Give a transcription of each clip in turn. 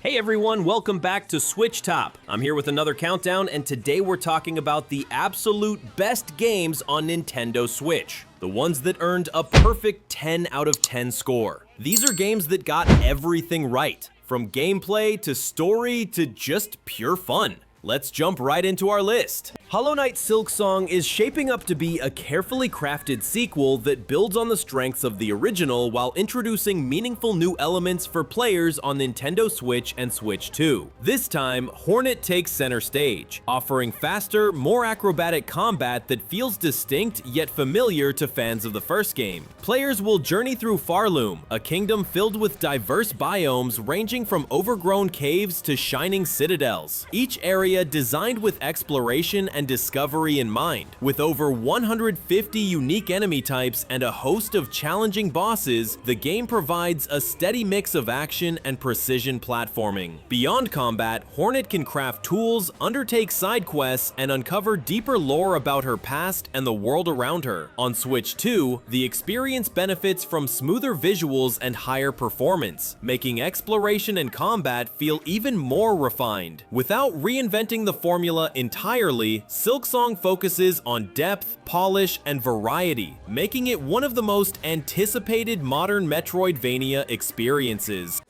Hey everyone, welcome back to SwitchTop. I'm here with another countdown, and today we're talking about the absolute best games on Nintendo Switch. The ones that earned a perfect 10 out of 10 score. These are games that got everything right, from gameplay to story to just pure fun. Let's jump right into our list. Hollow Knight Silksong is shaping up to be a carefully crafted sequel that builds on the strengths of the original while introducing meaningful new elements for players on Nintendo Switch and Switch 2. This time, Hornet takes center stage, offering faster, more acrobatic combat that feels distinct yet familiar to fans of the first game. Players will journey through Farloom, a kingdom filled with diverse biomes ranging from overgrown caves to shining citadels. Each area designed with exploration and discovery in mind. With over 150 unique enemy types and a host of challenging bosses, the game provides a steady mix of action and precision platforming. Beyond combat, Hornet can craft tools, undertake side quests, and uncover deeper lore about her past and the world around her. On Switch 2, the experience benefits from smoother visuals and higher performance, making exploration and combat feel even more refined. Without reinventing the formula entirely, Silksong focuses on depth, polish, and variety, making it one of the most anticipated modern Metroidvania experiences.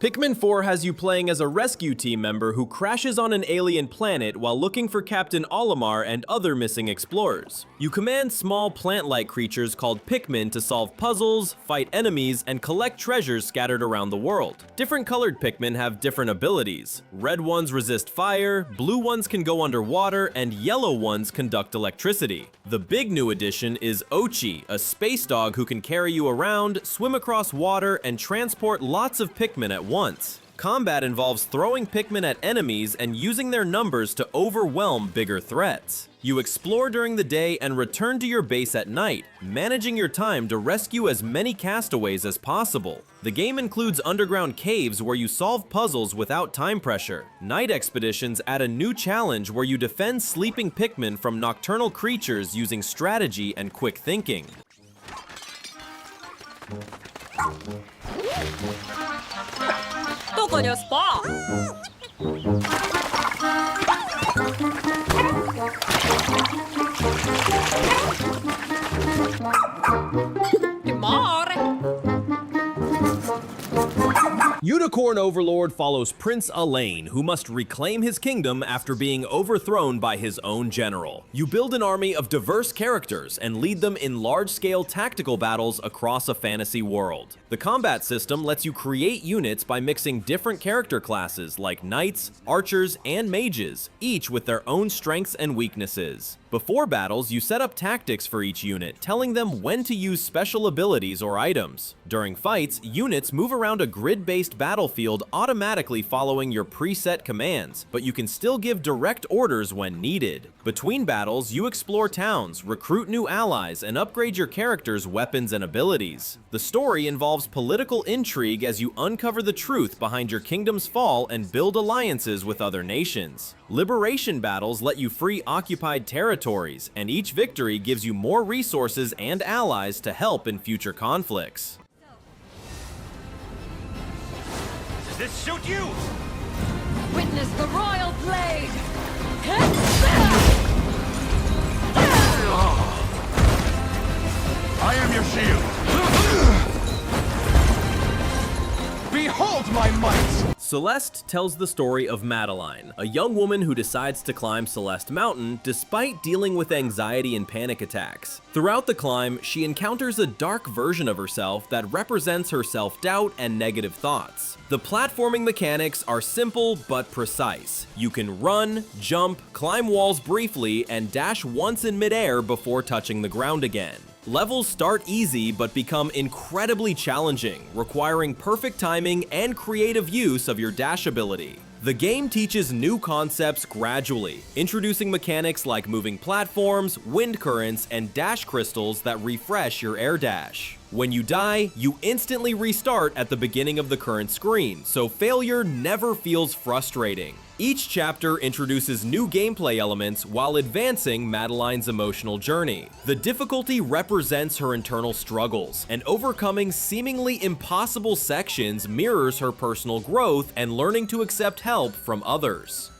Pikmin 4 has you playing as a rescue team member who crashes on an alien planet while looking for Captain Olimar and other missing explorers. You command small plant-like creatures called Pikmin to solve puzzles, fight enemies, and collect treasures scattered around the world. Different colored Pikmin have different abilities. Red ones resist fire, blue ones can go underwater, and yellow ones conduct electricity. The big new addition is Ochi, a space dog who can carry you around, swim across water, and transport lots of Pikmin at once. Combat involves throwing Pikmin at enemies and using their numbers to overwhelm bigger threats. You explore during the day and return to your base at night, managing your time to rescue as many castaways as possible. The game includes underground caves where you solve puzzles without time pressure. Night expeditions add a new challenge where you defend sleeping Pikmin from nocturnal creatures using strategy and quick thinking. どこにスパ Unicorn Overlord follows Prince Alain, who must reclaim his kingdom after being overthrown by his own general. You build an army of diverse characters and lead them in large-scale tactical battles across a fantasy world. The combat system lets you create units by mixing different character classes like knights, archers, and mages, each with their own strengths and weaknesses. Before battles, you set up tactics for each unit, telling them when to use special abilities or items. During fights, units move around a grid-based battlefield automatically following your preset commands, but you can still give direct orders when needed. Between battles, you explore towns, recruit new allies, and upgrade your character's weapons and abilities. The story involves political intrigue as you uncover the truth behind your kingdom's fall and build alliances with other nations. Liberation battles let you free occupied territories, and each victory gives you more resources and allies to help in future conflicts. Does this suit you? Witness the royal blade! I am your shield. Behold my might! Celeste tells the story of Madeline, a young woman who decides to climb Celeste Mountain despite dealing with anxiety and panic attacks. Throughout the climb, she encounters a dark version of herself that represents her self-doubt and negative thoughts. The platforming mechanics are simple but precise. You can run, jump, climb walls briefly, and dash once in midair before touching the ground again. Levels start easy but become incredibly challenging, requiring perfect timing and creative use of your dash ability. The game teaches new concepts gradually, introducing mechanics like moving platforms, wind currents, and dash crystals that refresh your air dash. When you die, you instantly restart at the beginning of the current screen, so failure never feels frustrating. Each chapter introduces new gameplay elements while advancing Madeline's emotional journey. The difficulty represents her internal struggles, and overcoming seemingly impossible sections mirrors her personal growth and learning to accept help from others.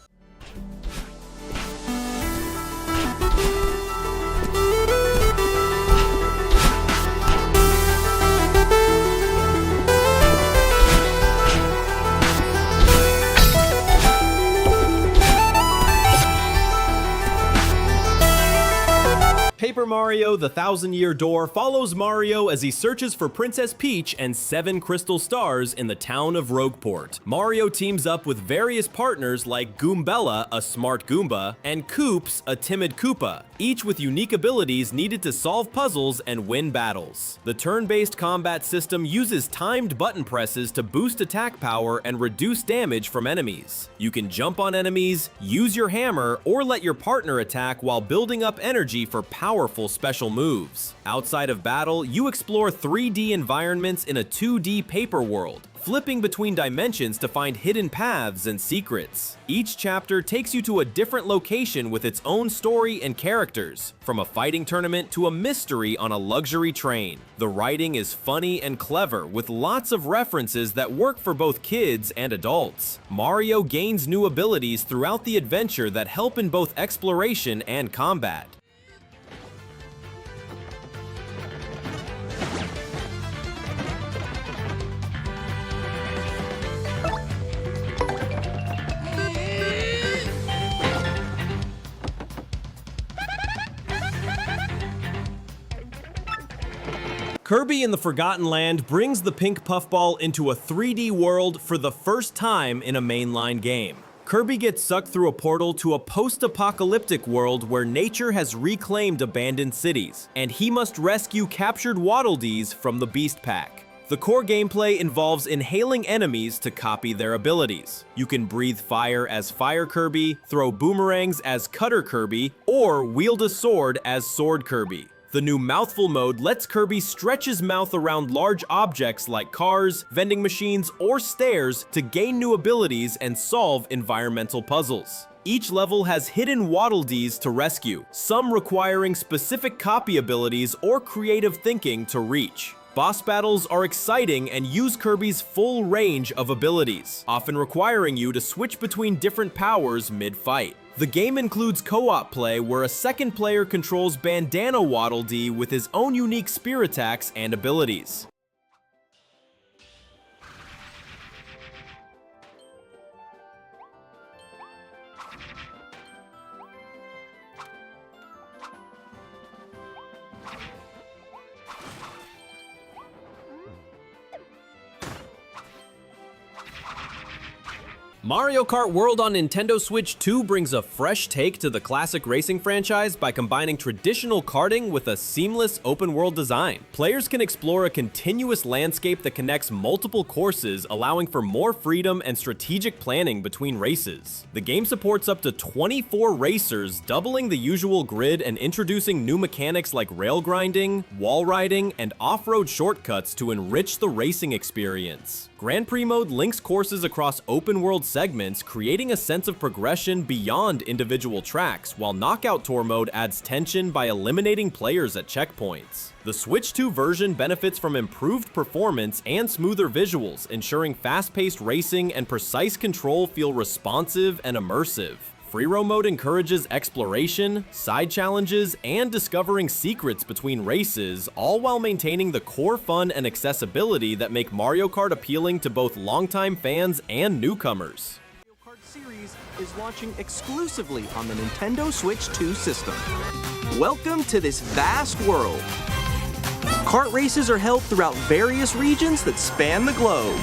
Paper Mario: The Thousand-Year Door follows Mario as he searches for Princess Peach and 7 crystal stars in the town of Rogueport. Mario teams up with various partners like Goombella, a smart Goomba, and Koops, a timid Koopa, each with unique abilities needed to solve puzzles and win battles. The turn-based combat system uses timed button presses to boost attack power and reduce damage from enemies. You can jump on enemies, use your hammer, or let your partner attack while building up energy for powerful special moves. Outside of battle, you explore 3D environments in a 2D paper world, flipping between dimensions to find hidden paths and secrets. Each chapter takes you to a different location with its own story and characters, from a fighting tournament to a mystery on a luxury train. The writing is funny and clever, with lots of references that work for both kids and adults. Mario gains new abilities throughout the adventure that help in both exploration and combat. Kirby in the Forgotten Land brings the pink puffball into a 3D world for the first time in a mainline game. Kirby gets sucked through a portal to a post-apocalyptic world where nature has reclaimed abandoned cities, and he must rescue captured Waddle Dees from the Beast Pack. The core gameplay involves inhaling enemies to copy their abilities. You can breathe fire as Fire Kirby, throw boomerangs as Cutter Kirby, or wield a sword as Sword Kirby. The new Mouthful mode lets Kirby stretch his mouth around large objects like cars, vending machines, or stairs to gain new abilities and solve environmental puzzles. Each level has hidden Waddle Dees to rescue, some requiring specific copy abilities or creative thinking to reach. Boss battles are exciting and use Kirby's full range of abilities, often requiring you to switch between different powers mid-fight. The game includes co-op play where a second player controls Bandana Waddle Dee with his own unique spear attacks and abilities. Mario Kart World on Nintendo Switch 2 brings a fresh take to the classic racing franchise by combining traditional karting with a seamless open-world design. Players can explore a continuous landscape that connects multiple courses, allowing for more freedom and strategic planning between races. The game supports up to 24 racers, doubling the usual grid and introducing new mechanics like rail grinding, wall riding, and off-road shortcuts to enrich the racing experience. Grand Prix mode links courses across open-world segments, creating a sense of progression beyond individual tracks, while Knockout Tour mode adds tension by eliminating players at checkpoints. The Switch 2 version benefits from improved performance and smoother visuals, ensuring fast-paced racing and precise control feel responsive and immersive. Free roam mode encourages exploration, side challenges, and discovering secrets between races, all while maintaining the core fun and accessibility that make Mario Kart appealing to both longtime fans and newcomers. Mario Kart series is launching exclusively on the Nintendo Switch 2 system. Welcome to this vast world. Kart races are held throughout various regions that span the globe.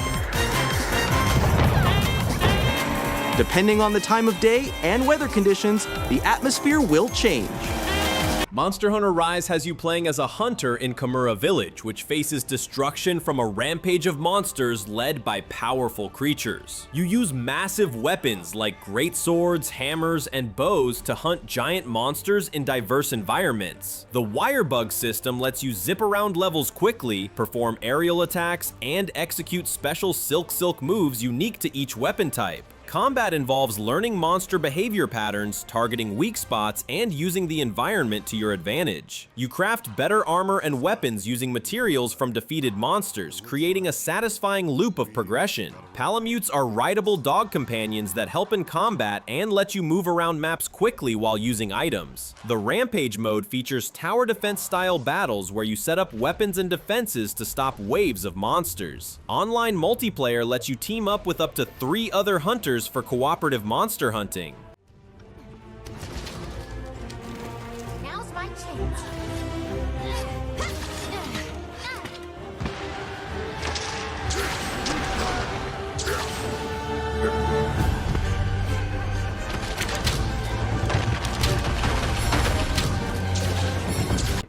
Depending on the time of day and weather conditions, the atmosphere will change. Monster Hunter Rise has you playing as a hunter in Kamura Village, which faces destruction from a rampage of monsters led by powerful creatures. You use massive weapons like great swords, hammers, and bows to hunt giant monsters in diverse environments. The Wirebug system lets you zip around levels quickly, perform aerial attacks, and execute special Silk moves unique to each weapon type. Combat involves learning monster behavior patterns, targeting weak spots, and using the environment to your advantage. You craft better armor and weapons using materials from defeated monsters, creating a satisfying loop of progression. Palamutes are rideable dog companions that help in combat and let you move around maps quickly while using items. The Rampage mode features tower defense style battles where you set up weapons and defenses to stop waves of monsters. Online multiplayer lets you team up with up to 3 other hunters for cooperative monster hunting. Now's my chance.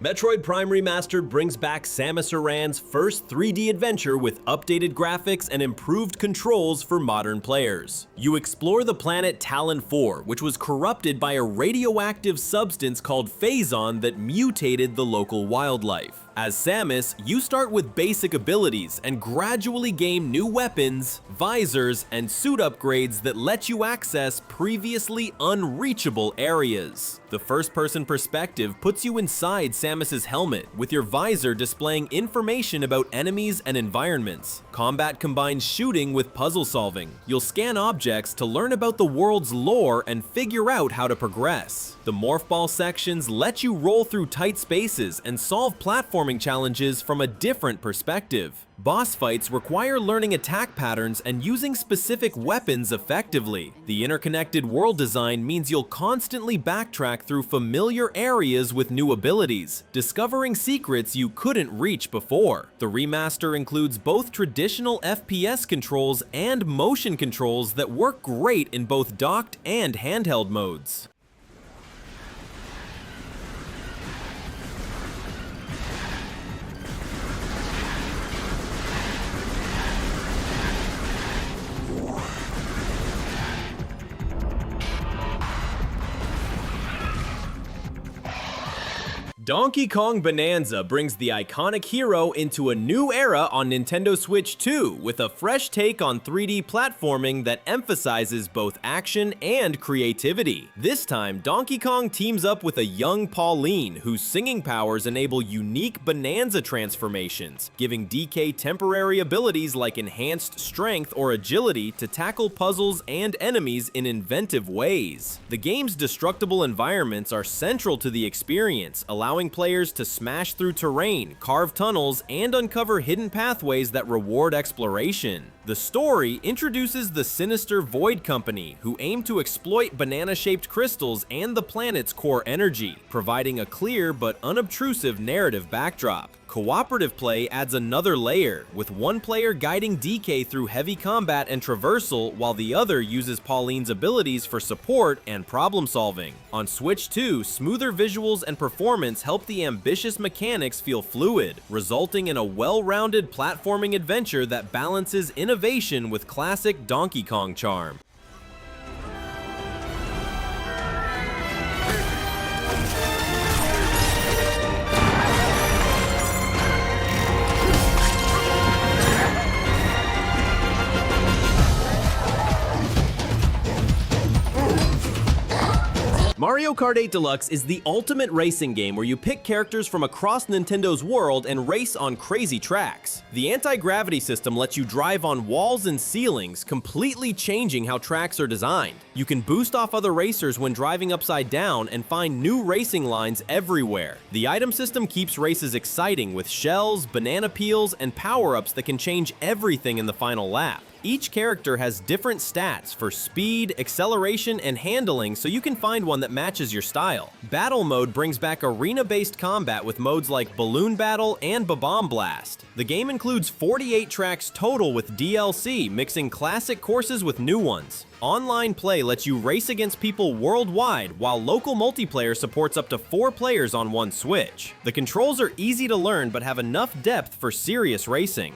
Metroid Prime Remastered brings back Samus Aran's first 3D adventure with updated graphics and improved controls for modern players. You explore the planet Talon 4, which was corrupted by a radioactive substance called Phazon that mutated the local wildlife. As Samus, you start with basic abilities and gradually gain new weapons, visors, and suit upgrades that let you access previously unreachable areas. The first-person perspective puts you inside Samus's helmet, with your visor displaying information about enemies and environments. Combat combines shooting with puzzle solving. You'll scan objects to learn about the world's lore and figure out how to progress. The Morph Ball sections let you roll through tight spaces and solve platforming challenges from a different perspective. Boss fights require learning attack patterns and using specific weapons effectively. The interconnected world design means you'll constantly backtrack through familiar areas with new abilities, discovering secrets you couldn't reach before. The remaster includes both traditional FPS controls and motion controls that work great in both docked and handheld modes. Donkey Kong Bananza brings the iconic hero into a new era on Nintendo Switch 2 with a fresh take on 3D platforming that emphasizes both action and creativity. This time, Donkey Kong teams up with a young Pauline whose singing powers enable unique Bananza transformations, giving DK temporary abilities like enhanced strength or agility to tackle puzzles and enemies in inventive ways. The game's destructible environments are central to the experience, allowing players to smash through terrain, carve tunnels, and uncover hidden pathways that reward exploration. The story introduces the sinister Void Company, who aim to exploit banana-shaped crystals and the planet's core energy, providing a clear but unobtrusive narrative backdrop. Cooperative play adds another layer, with one player guiding DK through heavy combat and traversal while the other uses Pauline's abilities for support and problem solving. On Switch 2, smoother visuals and performance help the ambitious mechanics feel fluid, resulting in a well-rounded platforming adventure that balances innovation with classic Donkey Kong charm. Mario Kart 8 Deluxe is the ultimate racing game where you pick characters from across Nintendo's world and race on crazy tracks. The anti-gravity system lets you drive on walls and ceilings, completely changing how tracks are designed. You can boost off other racers when driving upside down and find new racing lines everywhere. The item system keeps races exciting with shells, banana peels, and power-ups that can change everything in the final lap. Each character has different stats for speed, acceleration, and handling, so you can find one that matches your style. Battle mode brings back arena-based combat with modes like Balloon Battle and Bomb Blast. The game includes 48 tracks total with DLC, mixing classic courses with new ones. Online play lets you race against people worldwide, while local multiplayer supports up to 4 players on one Switch. The controls are easy to learn but have enough depth for serious racing.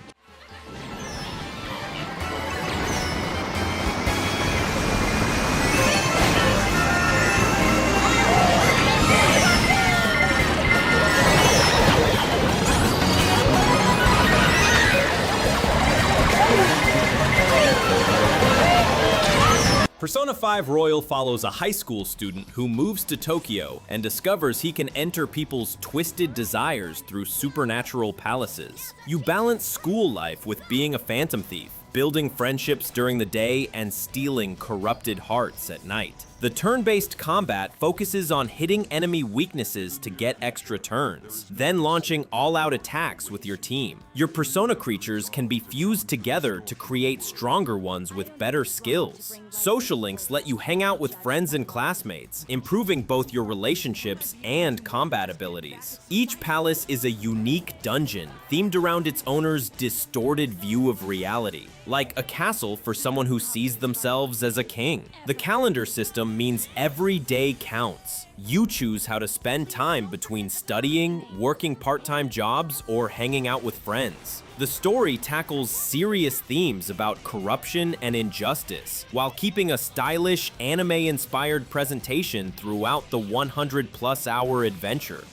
Persona 5 Royal follows a high school student who moves to Tokyo and discovers he can enter people's twisted desires through supernatural palaces. You balance school life with being a phantom thief, building friendships during the day and stealing corrupted hearts at night. The turn-based combat focuses on hitting enemy weaknesses to get extra turns, then launching all-out attacks with your team. Your Persona creatures can be fused together to create stronger ones with better skills. Social links let you hang out with friends and classmates, improving both your relationships and combat abilities. Each palace is a unique dungeon, themed around its owner's distorted view of reality, like a castle for someone who sees themselves as a king. The calendar system means every day counts. You choose how to spend time between studying, working part-time jobs, or hanging out with friends. The story tackles serious themes about corruption and injustice, while keeping a stylish, anime-inspired presentation throughout the 100+ hour adventure.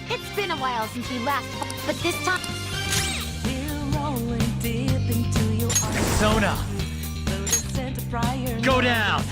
It's been a while since we last, but this time. Persona! Go down!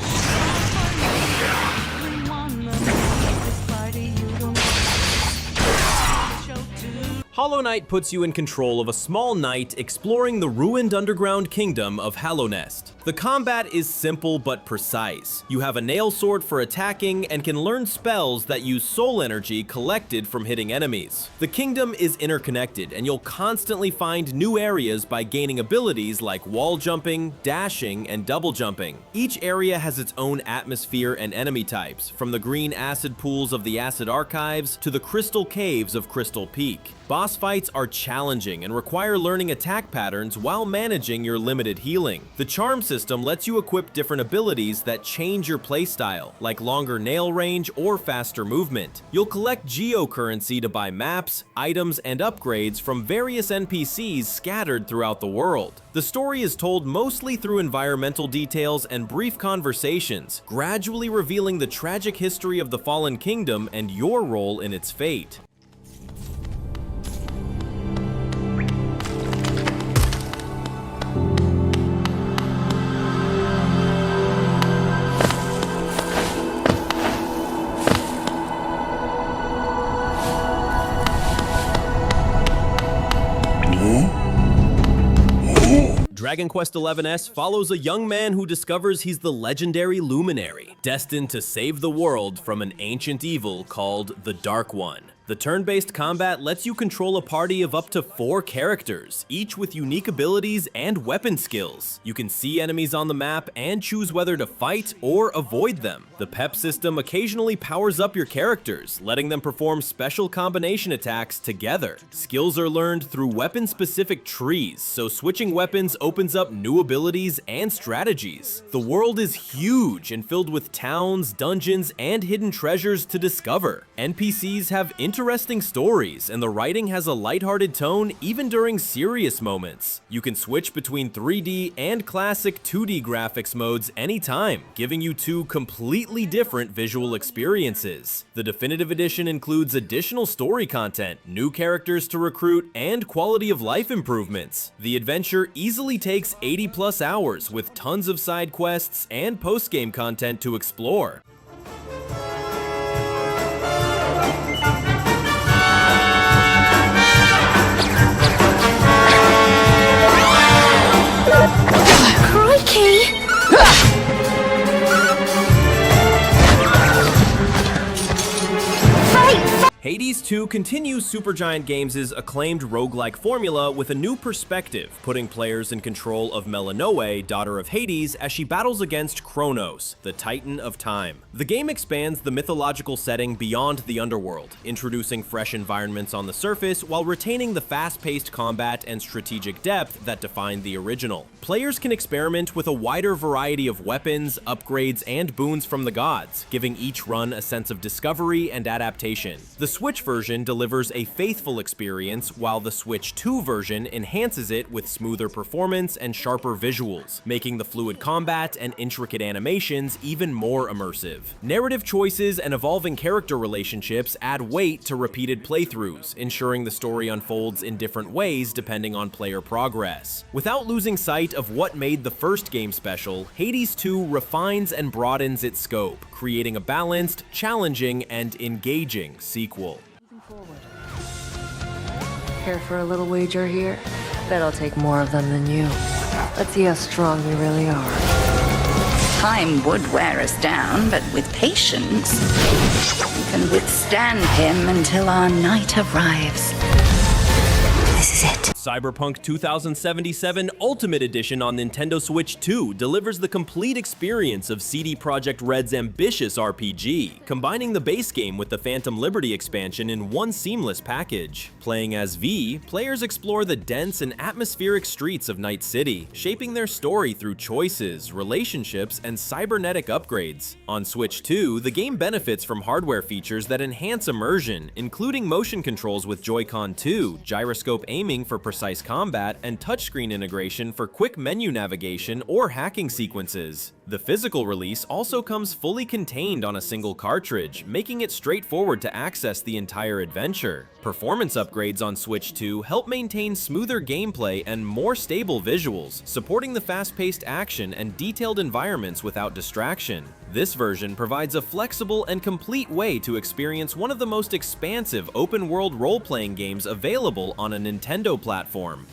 Hollow Knight puts you in control of a small knight exploring the ruined underground kingdom of Hallownest. The combat is simple but precise. You have a nail sword for attacking and can learn spells that use soul energy collected from hitting enemies. The kingdom is interconnected, and you'll constantly find new areas by gaining abilities like wall jumping, dashing, and double jumping. Each area has its own atmosphere and enemy types, from the green acid pools of the Acid Archives to the crystal caves of Crystal Peak. Boss fights are challenging and require learning attack patterns while managing your limited healing. The charm system lets you equip different abilities that change your playstyle, like longer nail range or faster movement. You'll collect geocurrency to buy maps, items, and upgrades from various NPCs scattered throughout the world. The story is told mostly through environmental details and brief conversations, gradually revealing the tragic history of the Fallen Kingdom and your role in its fate. Dragon Quest XI's follows a young man who discovers he's the legendary Luminary, destined to save the world from an ancient evil called the Dark One. The turn-based combat lets you control a party of up to 4 characters, each with unique abilities and weapon skills. You can see enemies on the map and choose whether to fight or avoid them. The pep system occasionally powers up your characters, letting them perform special combination attacks together. Skills are learned through weapon-specific trees, so switching weapons opens up new abilities and strategies. The world is huge and filled with towns, dungeons, and hidden treasures to discover. NPCs have interesting stories, and the writing has a lighthearted tone even during serious moments. You can switch between 3D and classic 2D graphics modes anytime, giving you 2 completely different visual experiences. The Definitive Edition includes additional story content, new characters to recruit, and quality of life improvements. The adventure easily takes 80+ hours with tons of side quests and post-game content to explore. Crikey! Fight! Hades 2 continues Supergiant Games' acclaimed roguelike formula with a new perspective, putting players in control of Melinoe, daughter of Hades, as she battles against Kronos, the Titan of Time. The game expands the mythological setting beyond the underworld, introducing fresh environments on the surface while retaining the fast-paced combat and strategic depth that defined the original. Players can experiment with a wider variety of weapons, upgrades, and boons from the gods, giving each run a sense of discovery and adaptation. The Switch version delivers a faithful experience, while the Switch 2 version enhances it with smoother performance and sharper visuals, making the fluid combat and intricate animations even more immersive. Narrative choices and evolving character relationships add weight to repeated playthroughs, ensuring the story unfolds in different ways depending on player progress. Without losing sight of what made the first game special, Hades 2 refines and broadens its scope, creating a balanced, challenging, and engaging sequel. Care for a little wager here? Bet I'll take more of them than you. Let's see how strong you really are. Time would wear us down, but with patience, we can withstand him until our night arrives. This is it. Cyberpunk 2077 Ultimate Edition on Nintendo Switch 2 delivers the complete experience of CD Projekt Red's ambitious RPG, combining the base game with the Phantom Liberty expansion in one seamless package. Playing as V, players explore the dense and atmospheric streets of Night City, shaping their story through choices, relationships, and cybernetic upgrades. On Switch 2, the game benefits from hardware features that enhance immersion, including motion controls with Joy-Con 2, gyroscope aiming for precise combat, and touchscreen integration for quick menu navigation or hacking sequences. The physical release also comes fully contained on a single cartridge, making it straightforward to access the entire adventure. Performance upgrades on Switch 2 help maintain smoother gameplay and more stable visuals, supporting the fast-paced action and detailed environments without distraction. This version provides a flexible and complete way to experience one of the most expansive open-world role-playing games available on a Nintendo platform.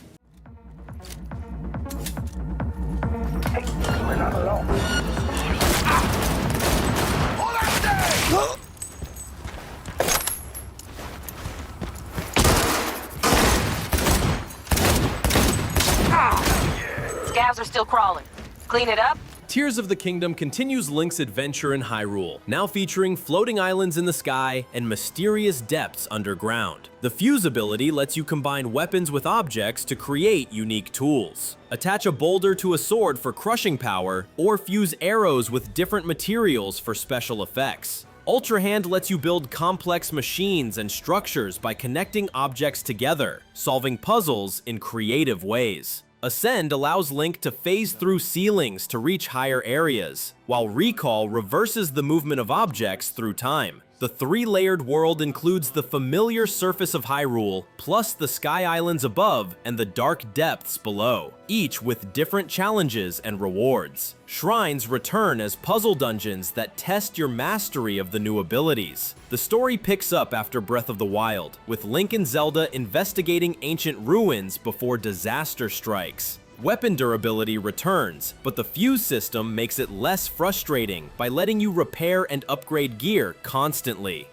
Scavs are still crawling. Clean it up? Tears of the Kingdom continues Link's adventure in Hyrule, now featuring floating islands in the sky and mysterious depths underground. The Fuse ability lets you combine weapons with objects to create unique tools. Attach a boulder to a sword for crushing power, or fuse arrows with different materials for special effects. Ultra Hand lets you build complex machines and structures by connecting objects together, solving puzzles in creative ways. Ascend allows Link to phase through ceilings to reach higher areas, while Recall reverses the movement of objects through time. The three-layered world includes the familiar surface of Hyrule, plus the sky islands above and the dark depths below, each with different challenges and rewards. Shrines return as puzzle dungeons that test your mastery of the new abilities. The story picks up after Breath of the Wild, with Link and Zelda investigating ancient ruins before disaster strikes. Weapon durability returns, but the fuse system makes it less frustrating by letting you repair and upgrade gear constantly.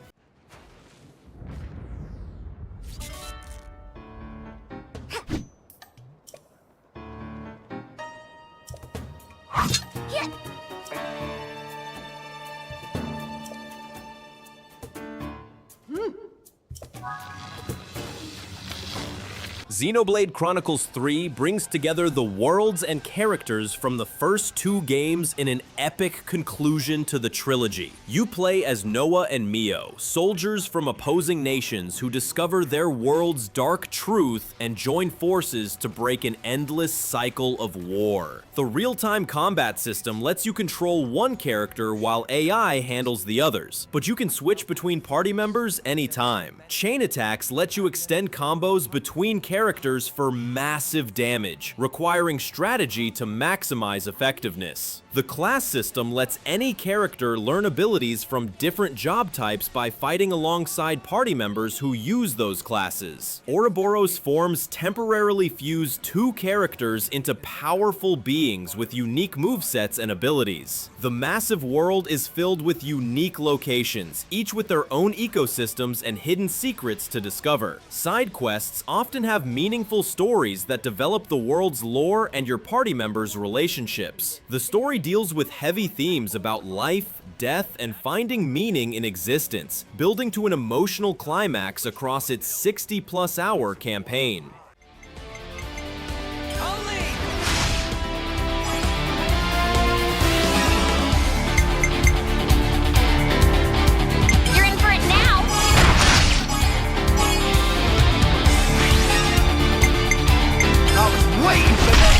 Xenoblade Chronicles 3 brings together the worlds and characters from the first two games in an epic conclusion to the trilogy. You play as Noah and Mio, soldiers from opposing nations who discover their world's dark truth and join forces to break an endless cycle of war. The real-time combat system lets you control one character while AI handles the others, but you can switch between party members anytime. Chain attacks let you extend combos between characters characters for massive damage, requiring strategy to maximize effectiveness. The class system lets any character learn abilities from different job types by fighting alongside party members who use those classes. Ouroboros forms temporarily fuse two characters into powerful beings with unique movesets and abilities. The massive world is filled with unique locations, each with their own ecosystems and hidden secrets to discover. Side quests often have meaningful stories that develop the world's lore and your party members' relationships. The story deals with heavy themes about life, death, and finding meaning in existence, building to an emotional climax across its 60-plus hour campaign. You're in for it now! I was waiting for this!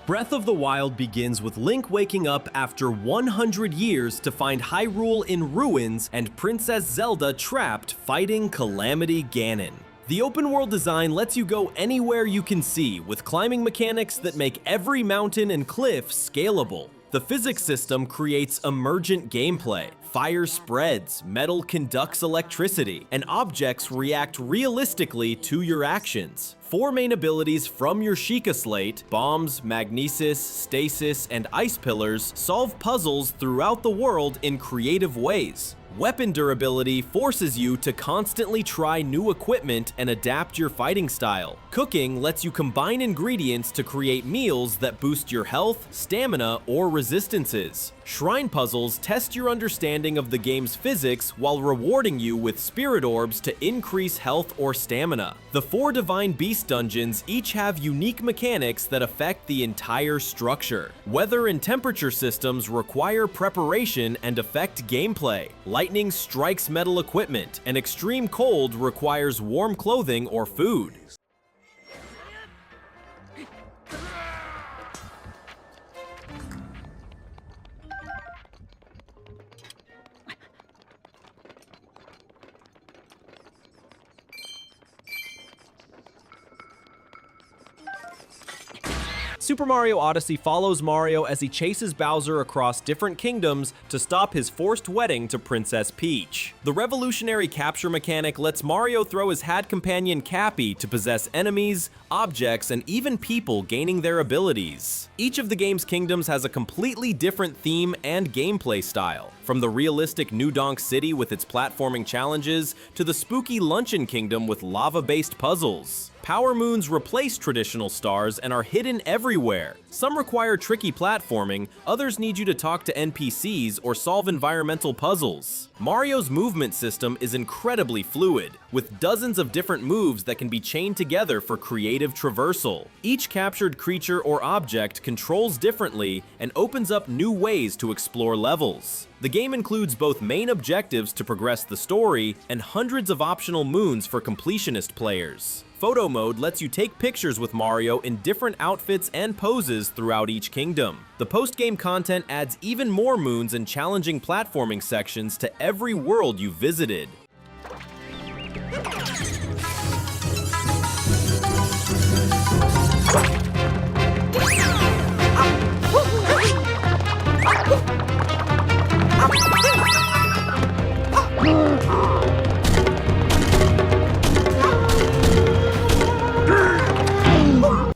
Breath of the Wild begins with Link waking up after 100 years to find Hyrule in ruins and Princess Zelda trapped fighting Calamity Ganon. The open world design lets you go anywhere you can see, with climbing mechanics that make every mountain and cliff scalable. The physics system creates emergent gameplay. Fire spreads, metal conducts electricity, and objects react realistically to your actions. 4 main abilities from your Sheikah slate, bombs, magnesis, stasis, and ice pillars, solve puzzles throughout the world in creative ways. Weapon durability forces you to constantly try new equipment and adapt your fighting style. Cooking lets you combine ingredients to create meals that boost your health, stamina, or resistances. Shrine puzzles test your understanding of the game's physics while rewarding you with spirit orbs to increase health or stamina. The 4 Divine Beast dungeons each have unique mechanics that affect the entire structure. Weather and temperature systems require preparation and affect gameplay. Lightning strikes metal equipment, and extreme cold requires warm clothing or food. Super Mario Odyssey follows Mario as he chases Bowser across different kingdoms to stop his forced wedding to Princess Peach. The revolutionary capture mechanic lets Mario throw his hat companion Cappy to possess enemies, objects, and even people gaining their abilities. Each of the game's kingdoms has a completely different theme and gameplay style, from the realistic New Donk City with its platforming challenges to the spooky Luncheon Kingdom with lava-based puzzles. Power moons replace traditional stars and are hidden everywhere. Some require tricky platforming, others need you to talk to NPCs or solve environmental puzzles. Mario's movement system is incredibly fluid, with dozens of different moves that can be chained together for creative traversal. Each captured creature or object controls differently and opens up new ways to explore levels. The game includes both main objectives to progress the story and hundreds of optional moons for completionist players. Photo mode lets you take pictures with Mario in different outfits and poses throughout each kingdom. The post-game content adds even more moons and challenging platforming sections to every world you visited.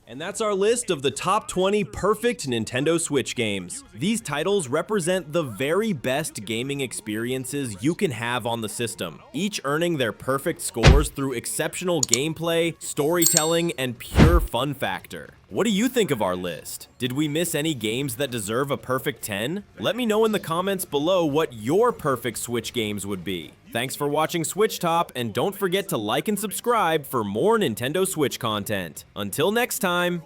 And that's our list of the top 20 perfect Nintendo Switch games. These titles represent the very best gaming experiences you can have on the system, each earning their perfect scores through exceptional gameplay, storytelling, and pure fun factor. What do you think of our list? Did we miss any games that deserve a perfect 10? Let me know in the comments below what your perfect Switch games would be. Thanks for watching SwitchTop, and don't forget to like and subscribe for more Nintendo Switch content. Until next time!